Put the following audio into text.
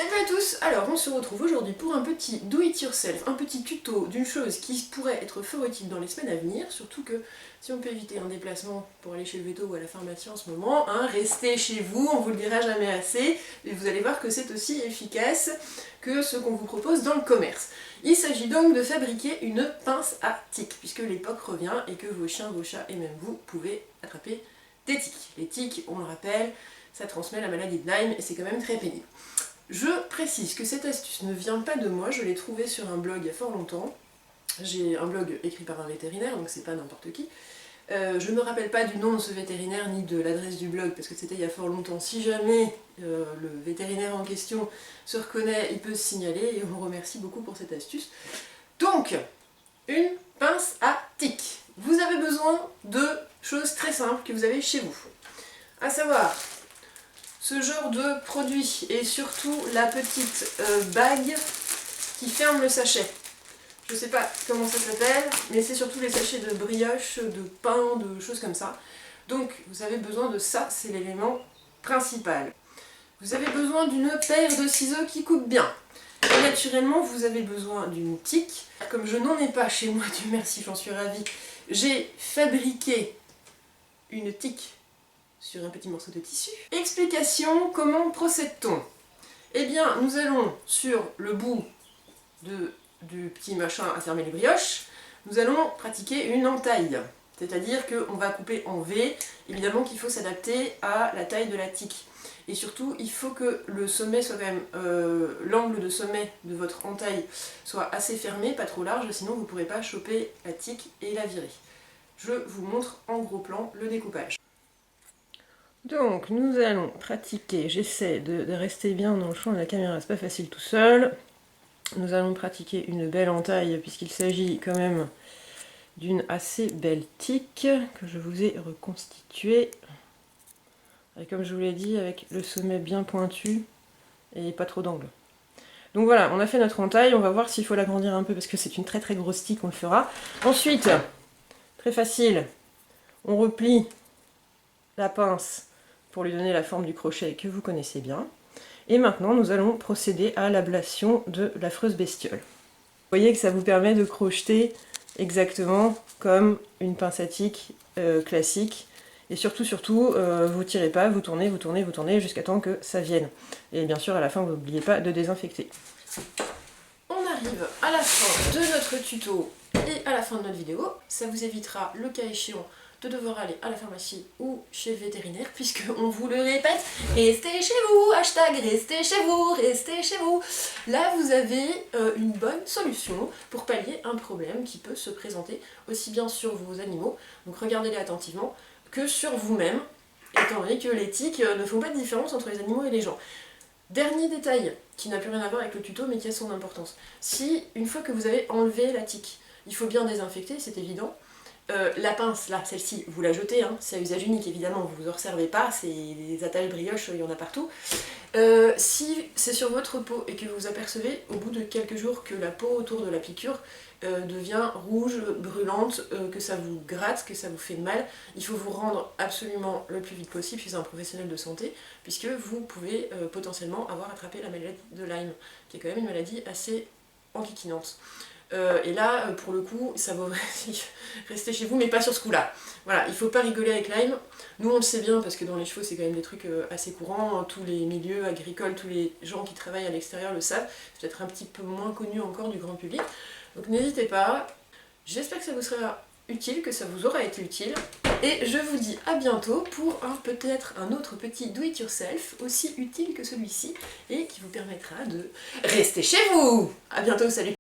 Salut à tous! Alors on se retrouve aujourd'hui pour un petit do it yourself, un petit tuto d'une chose qui pourrait être fort utile dans les semaines à venir, surtout que si on peut éviter un déplacement pour aller chez le veto ou à la pharmacie en ce moment, restez chez vous, on vous le dira jamais assez, et vous allez voir que c'est aussi efficace que ce qu'on vous propose dans le commerce. Il s'agit donc de fabriquer une pince à tiques, puisque l'époque revient et que vos chiens, vos chats et même vous pouvez attraper des tiques. Les tiques, on le rappelle, ça transmet la maladie de Lyme et c'est quand même très pénible. Je précise que cette astuce ne vient pas de moi, je l'ai trouvée sur un blog il y a fort longtemps. J'ai un blog écrit par un vétérinaire, donc c'est pas n'importe qui. Je ne me rappelle pas du nom de ce vétérinaire ni de l'adresse du blog parce que c'était il y a fort longtemps. Si jamais le vétérinaire en question se reconnaît, il peut se signaler et on remercie beaucoup pour cette astuce. Donc, une pince à tiques. Vous avez besoin de choses très simples que vous avez chez vous. À savoir, ce genre de produit et surtout la petite bague qui ferme le sachet. Je sais pas comment ça s'appelle, mais c'est surtout les sachets de brioche, de pain, de choses comme ça. Donc vous avez besoin de ça, c'est l'élément principal. Vous avez besoin d'une paire de ciseaux qui coupent bien. Et naturellement, vous avez besoin d'une tique. Comme je n'en ai pas chez moi, Dieu merci, j'en suis ravie, j'ai fabriqué une tique sur un petit morceau de tissu. Explication, comment procède-t-on? Eh bien, nous allons sur le bout du petit machin à fermer les brioches, nous allons pratiquer une entaille. C'est-à-dire qu'on va couper en V, évidemment qu'il faut s'adapter à la taille de la tique. Et surtout, il faut que le sommet soit quand même, l'angle de sommet de votre entaille soit assez fermé, pas trop large, sinon vous ne pourrez pas choper la tique et la virer. Je vous montre en gros plan le découpage. Donc nous allons pratiquer, j'essaie de rester bien dans le champ de la caméra, c'est pas facile tout seul. Nous allons pratiquer une belle entaille puisqu'il s'agit quand même d'une assez belle tique que je vous ai reconstituée. Et comme je vous l'ai dit, avec le sommet bien pointu et pas trop d'angle. Donc voilà, on a fait notre entaille, on va voir s'il faut l'agrandir un peu parce que c'est une très très grosse tique, on le fera. Ensuite, très facile, on replie la pince pour lui donner la forme du crochet que vous connaissez bien. Et maintenant, nous allons procéder à l'ablation de l'affreuse bestiole. Vous voyez que ça vous permet de crocheter exactement comme une pince à tique classique. Et surtout, vous tirez pas, vous tournez jusqu'à temps que ça vienne. Et bien sûr, à la fin, vous n'oubliez pas de désinfecter. On arrive à la fin de notre tuto et à la fin de notre vidéo. Ça vous évitera, le cas échéant, de devoir aller à la pharmacie ou chez le vétérinaire, puisque on vous le répète, restez chez vous, hashtag restez chez vous, restez chez vous. Là vous avez une bonne solution pour pallier un problème qui peut se présenter aussi bien sur vos animaux, donc regardez-les attentivement, que sur vous-même, étant donné que les tiques ne font pas de différence entre les animaux et les gens. Dernier détail, qui n'a plus rien à voir avec le tuto mais qui a son importance. Si, une fois que vous avez enlevé la tique, il faut bien désinfecter, c'est évident. La pince, là, celle-ci, vous la jetez, c'est à usage unique évidemment, vous vous en resservez pas, c'est des attaches brioches, il y en a partout. Si c'est sur votre peau et que vous apercevez au bout de quelques jours que la peau autour de la piqûre devient rouge, brûlante, que ça vous gratte, que ça vous fait mal, il faut vous rendre absolument le plus vite possible chez un professionnel de santé, puisque vous pouvez potentiellement avoir attrapé la maladie de Lyme, qui est quand même une maladie assez enquiquinante. Et là, pour le coup, ça vaut rester chez vous, mais pas sur ce coup-là. Voilà, il faut pas rigoler avec Lyme. Nous, on le sait bien, parce que dans les chevaux, c'est quand même des trucs assez courants. Tous les milieux agricoles, tous les gens qui travaillent à l'extérieur le savent. C'est peut-être un petit peu moins connu encore du grand public. Donc n'hésitez pas. J'espère que ça vous sera utile, que ça vous aura été utile. Et je vous dis à bientôt pour peut-être un autre petit do-it-yourself aussi utile que celui-ci et qui vous permettra de rester chez vous. À bientôt, salut!